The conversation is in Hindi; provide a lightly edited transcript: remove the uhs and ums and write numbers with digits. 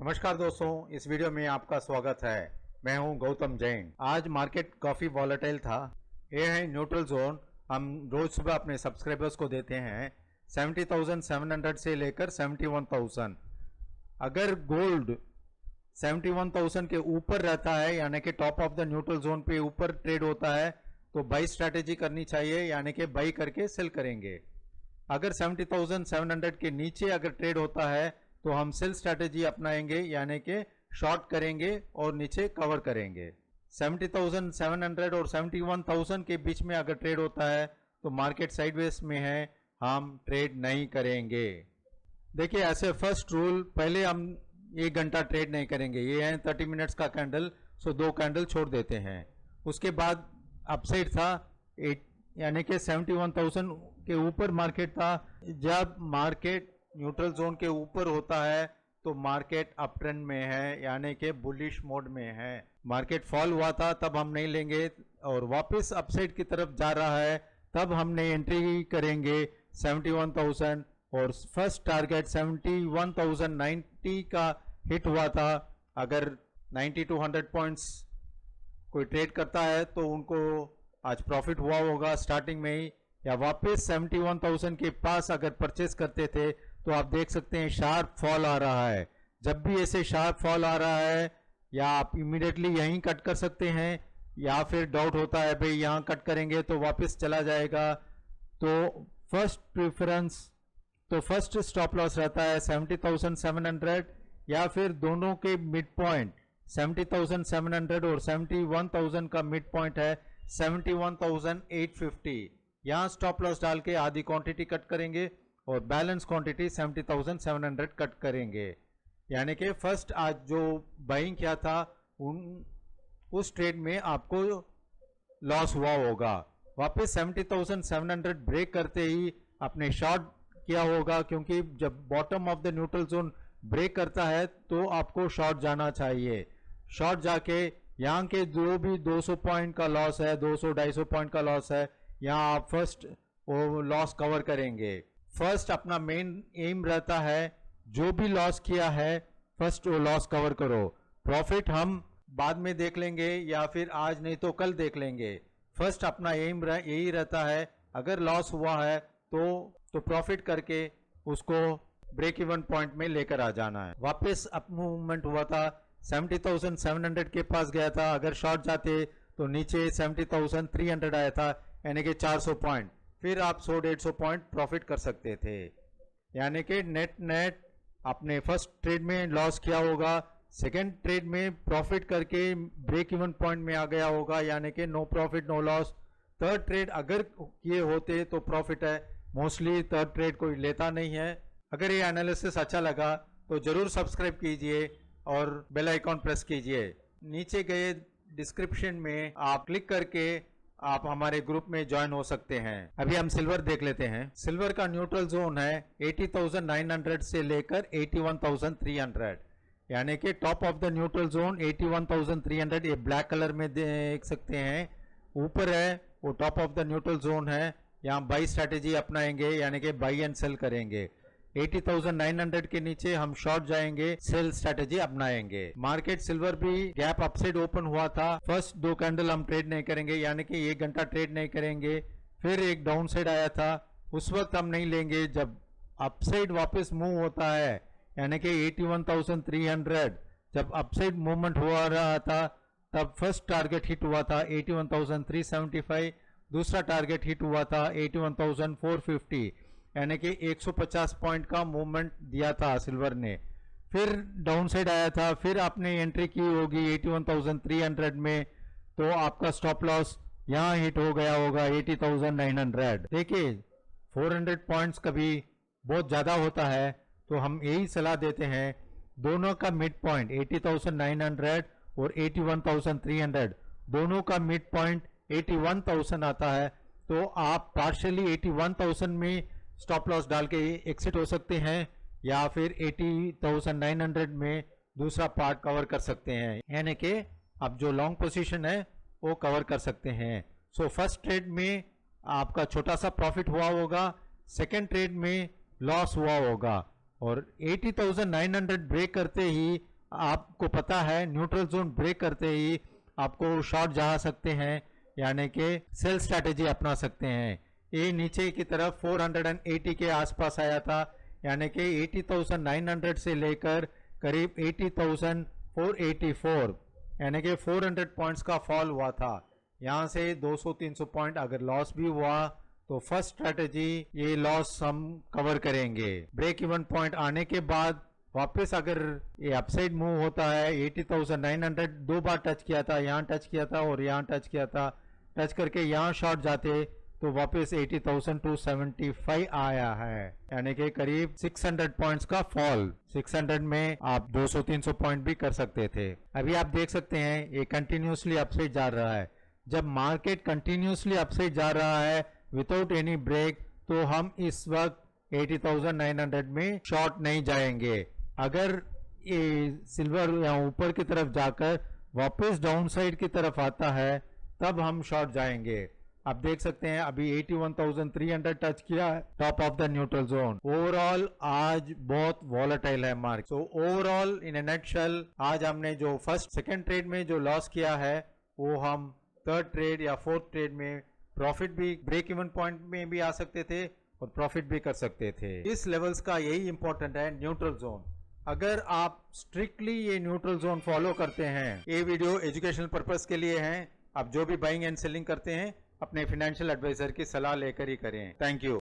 नमस्कार दोस्तों, इस वीडियो में आपका स्वागत है। मैं हूं गौतम जैन। आज मार्केट काफी वॉलेटाइल था। ये है न्यूट्रल जोन। हम रोज सुबह अपने सब्सक्राइबर्स को देते हैं 70,700 से लेकर 71,000। अगर गोल्ड 71,000 के ऊपर रहता है यानी कि top of the neutral zone पे ऊपर ट्रेड होता है तो बाई स्ट्रैटेजी करनी चाहिए, यानी कि बाई करके सेल करेंगे। अगर 70,700 के नीचे अगर ट्रेड होता है तो हम सेल स्ट्रैटेजी अपनाएंगे, यानी कि शॉर्ट करेंगे और नीचे कवर करेंगे। 70,700 और 71,000 के बीच में अगर ट्रेड होता है तो मार्केट साइडवेज में है, हम ट्रेड नहीं करेंगे। देखिए, ऐसे फर्स्ट रूल, पहले हम 1 घंटा ट्रेड नहीं करेंगे। ये है 30 मिनट्स का कैंडल, सो 2 कैंडल छोड़ देते हैं। उसके बाद अपसाइड था यानी कि 71,000 के ऊपर मार्केट था। जब मार्केट न्यूट्रल जोन के ऊपर होता है तो मार्केट अप ट्रेंड में है, यानी कि बुलिश मोड में है। मार्केट फॉल हुआ था तब हम नहीं लेंगे, और वापस अपसाइड की तरफ जा रहा है तब हमने एंट्री करेंगे 71,000। और फर्स्ट टारगेट 71,090 का हिट हुआ था। अगर 90 to 100 पॉइंट्स कोई ट्रेड करता है तो उनको आज प्रॉफिट हुआ होगा स्टार्टिंग में ही, या वापस 71,000 के पास अगर परचेस करते थे तो आप देख सकते हैं शार्प फॉल आ रहा है। जब भी ऐसे शार्प फॉल आ रहा है, या आप इमीडिएटली यहीं कट कर सकते हैं, या फिर डाउट होता है भाई यहां कट करेंगे तो वापस चला जाएगा, तो फर्स्ट स्टॉप लॉस रहता है 70,700, या फिर दोनों के मिड पॉइंट 70,700 और 71,000 का मिड पॉइंट है 71,850। यहां स्टॉप लॉस डाल के आधी क्वांटिटी कट करेंगे और बैलेंस क्वांटिटी 70,700 कट करेंगे। यानी कि फर्स्ट आज जो बाइंग किया था उस ट्रेड में आपको लॉस हुआ होगा। वापस 70,700 ब्रेक करते ही आपने शॉर्ट किया होगा, क्योंकि जब bottom of the neutral zone break करता है तो आपको शॉर्ट जाना चाहिए। शॉर्ट जाके यहाँ के जो भी 200 पॉइंट का लॉस है, 200-250 पॉइंट का लॉस है, यहाँ आप फर्स्ट वो लॉस कवर करेंगे। फर्स्ट अपना मेन एम रहता है जो भी लॉस किया है फर्स्ट वो लॉस कवर करो। प्रॉफिट हम बाद में देख लेंगे, या फिर आज नहीं तो कल देख लेंगे। फर्स्ट अपना एम यही रहता है, अगर लॉस हुआ है तो प्रॉफिट करके उसको ब्रेक इवन पॉइंट में लेकर आ जाना है। वापस अप मूवमेंट हुआ था 70,700 के पास गया था। अगर शॉर्ट जाते तो नीचे 70,300 आया था, यानी कि 400 पॉइंट, फिर आप 100-150 पॉइंट प्रॉफिट कर सकते थे। यानी कि नेट आपने फर्स्ट ट्रेड में लॉस किया होगा, सेकेंड ट्रेड में प्रॉफिट करके ब्रेक इवन पॉइंट में आ गया होगा, यानी कि no profit no loss. Third trade अगर किए होते तो प्रॉफिट है। मोस्टली थर्ड ट्रेड कोई लेता नहीं है। अगर ये एनालिसिस अच्छा लगा तो जरूर सब्सक्राइब कीजिए और बेल आइकॉन प्रेस कीजिए। नीचे गए डिस्क्रिप्शन में आप क्लिक करके आप हमारे ग्रुप में ज्वाइन हो सकते हैं। अभी हम सिल्वर देख लेते हैं। सिल्वर का न्यूट्रल जोन है 80,900 से लेकर 81,300, यानी कि top of the neutral zone 81,300, ये ब्लैक कलर में देख सकते हैं। ऊपर है वो top of the neutral zone है। यहाँ बाई स्ट्रैटेजी अपनाएंगे, यानी कि बाई एंड सेल करेंगे। 80,900 के नीचे हम शॉर्ट जाएंगे, सेल स्ट्रैटेजी अपनाएंगे। मार्केट सिल्वर भी गैप अपसाइड ओपन हुआ था। फर्स्ट 2 कैंडल हम ट्रेड नहीं करेंगे, यानी कि 1 घंटा ट्रेड नहीं करेंगे। फिर एक डाउन साइड आया था, उस वक्त हम नहीं लेंगे। जब अपसाइड वापस मूव होता है, यानी कि 81,300 जब अपसाइड मूवमेंट हुआ रहा था, तब फर्स्ट टारगेट हिट हुआ था 81,375, दूसरा टारगेट हिट हुआ था 81,450, यानी कि 150 पॉइंट का मूवमेंट दिया था सिल्वर ने। फिर डाउन साइड आया था, फिर आपने एंट्री की होगी 81,300 में, तो आपका स्टॉप लॉस यहां हिट हो गया होगा 80,900। देखिए, 400 पॉइंट्स कभी बहुत ज्यादा होता है, तो हम यही सलाह देते हैं दोनों का मिड पॉइंट 80,900 और 81,300, दोनों का मिड पॉइंट 81,000 आता है, तो आप पार्शियली 81,000 में स्टॉप लॉस डाल के एक्सिट हो सकते हैं, या फिर 80,900 में दूसरा पार्ट कवर कर सकते हैं, यानी कि आप जो लॉन्ग पोजीशन है वो कवर कर सकते हैं। सो फर्स्ट ट्रेड में आपका छोटा सा प्रॉफिट हुआ होगा, सेकेंड ट्रेड में लॉस हुआ होगा। और 80,900 ब्रेक करते ही आपको पता है न्यूट्रल जोन ब्रेक करते ही आपको शॉर्ट जा सकते हैं, यानी कि सेल स्ट्रैटेजी अपना सकते हैं। ये नीचे की तरफ 480 के आसपास आया था, यानी कि 80,900 से लेकर करीब 80,484 यानी कि 400 पॉइंट्स का फॉल हुआ था। यहाँ से 200-300 पॉइंट अगर लॉस भी हुआ तो फर्स्ट स्ट्रैटेजी ये लॉस हम कवर करेंगे। ब्रेक इवन पॉइंट आने के बाद वापस अगर ये अपसाइड मूव होता है 80,900 दो बार टच किया था, यहाँ टच किया था और यहाँ टच किया था, टच करके यहाँ शॉर्ट जाते तो वापस 80,275 आया है, यानी कि करीब 600 पॉइंट्स का फॉल। 600 में आप 200-300 पॉइंट भी कर सकते थे। अभी आप देख सकते हैं ये कंटिन्यूसली अपसाइड जा रहा है। जब मार्केट कंटिन्यूसली अपसाइड जा रहा है विदाउट एनी ब्रेक तो हम इस वक्त 80,900 में शॉर्ट नहीं जाएंगे। अगर ये सिल्वर या ऊपर की तरफ जाकर वापस डाउन साइड की तरफ आता है तब हम शॉर्ट जाएंगे। आप देख सकते हैं अभी 81,300 टच किया है top of the neutral zone. Overall आज बहुत वॉलेटाइल है मार्केट। सो ओवरऑल इन ए नटशेल आज हमने जो फर्स्ट सेकंड ट्रेड में जो लॉस किया है वो हम थर्ड ट्रेड या फोर्थ ट्रेड में प्रॉफिट भी ब्रेक इवन पॉइंट में भी आ सकते थे और प्रॉफिट भी कर सकते थे। इस लेवल्स का यही इंपॉर्टेंट है न्यूट्रल जोन। अगर आप स्ट्रिक्टली ये न्यूट्रल जोन फॉलो करते हैं, ये वीडियो एजुकेशनल पर्पस के लिए है। आप जो भी बाइंग एंड सेलिंग करते हैं अपने फाइनेंशियल एडवाइजर की सलाह लेकर ही करें। Thank you.